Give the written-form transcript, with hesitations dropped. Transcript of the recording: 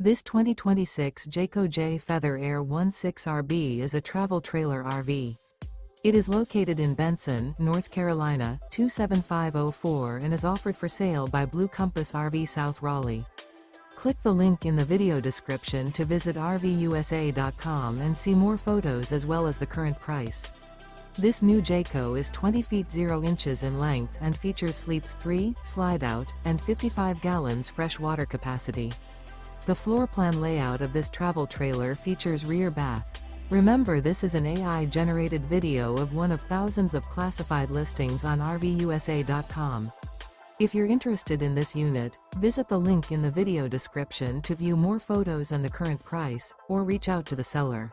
This 2026 Jayco Jay Feather Air 16RB is a travel trailer RV. It is located in Benson, North Carolina, 27504 and is offered for sale by Blue Compass RV South Raleigh. Click the link in the video description to visit RVUSA.com and see more photos as well as the current price. This new Jayco is 20 feet 0 inches in length and features sleeps 3, Slideout, and 55 gallons fresh water capacity. The floor plan layout of this travel trailer features rear bath. Remember, this is an AI-generated video of one of thousands of classified listings on RVUSA.com. If you're interested in this unit, visit the link in the video description to view more photos and the current price, or reach out to the seller.